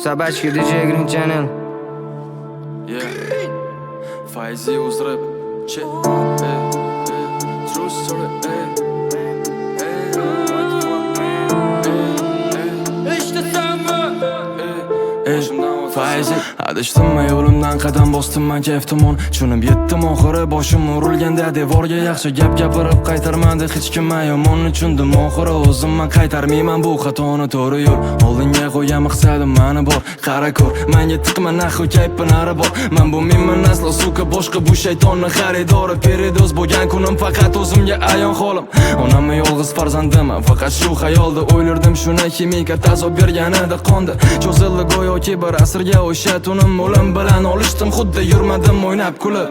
Sabachki DJ Green Channel. Yeah. Faizi uzrib. Che. True story. Faizi adishtimma yo'limdan qadam bostimman kayf tomon tushunib yetdim oxiri boshim urilganda devorga yaxshi gap gapirib qaytarmadi hech kim yomonni tushundim oxiri o'zimman qaytarmayman bu xatoni to'g'ri yo'l oldinga qo'ygan maqsadim mani bor qara ko'r menga tiqma nahu kaypi nari bor men bu menman aslo suka boshqa bu shaytonni xaridori peridoz bo'lgan kunim faqat o'zimga ayon holim onamni yolg'iz farzandim faqat shu xayolda o'ylardim shuni kimika tazob berganida qondi cho'zildi go'yoki bir asrga o'sha tunim o'lim bilan olishdim xuddi yurmadim o'ynab kulib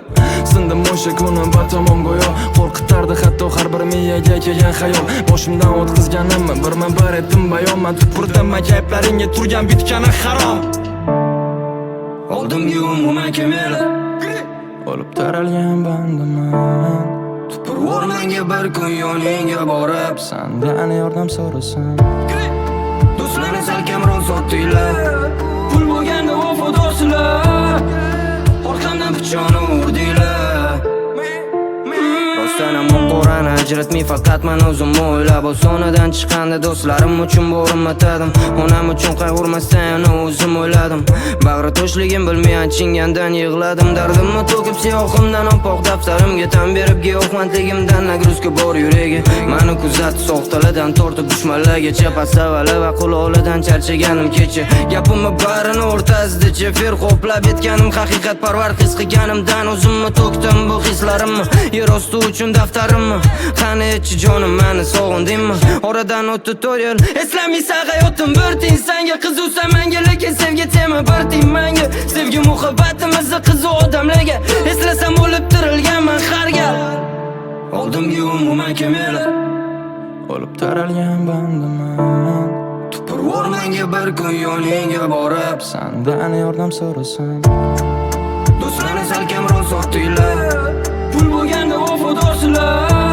sindim o'sha kunim batamom go'yo qo'rqitardi hatto har bir miyaga kelgan xayol boshimdan o'tkazganimni birman bir etdim bayon man tupurdim kayflaringga turgan bitgani harom oldimga umuman kamela olib taralgan bandiman tupurib o'rmonga bir kun yoningga borib sandan yordam so'rasam do'stlarni salkamroq sotdinglar pul bo'lganda vafodorsilar orqamdan pichoni urdinglar rostdan ham qorani ajratmay faqat men o'zim o'ylab osonidan chiqqanda do'stlarim uchun bo'rim atadim onam uchun qayg'urmasdan yana o'zim o'yladim bag'ri to'shligim bilmay achingandan yig'ladim dardimni to'kib siyohimdan oppoq daftarimga tan berib giyohvandligimdan nagruzka bor yuragi mani kuzatib soxtalardan tortib dushmanlargacha pastavali va qulolidan charchaganim kecha gapimni barini o'rtasida fer qoplab etganim haqiqat parvar his qilganimdan o'zimni to'kdim bu hislarimni yer osti uchun daftarimni qani etchi jonim meni sog'indingmi oradan o'tdi 4 yil eslamiysan hayotim bir tiyin senga qizuvsan menga lekin sevgi tema bir tiyin menga sevgi muhabbatimizni qiziq odamlarga eslasam o'lib tirilganman har gal oldimga umuman kamela olib taralgan bandiman tupurib o'rmonga bir kun yoningga borib sandan yordam so'rasam do'stlarni salkamroq sotdinglar pul bo'lganda vafodorsilar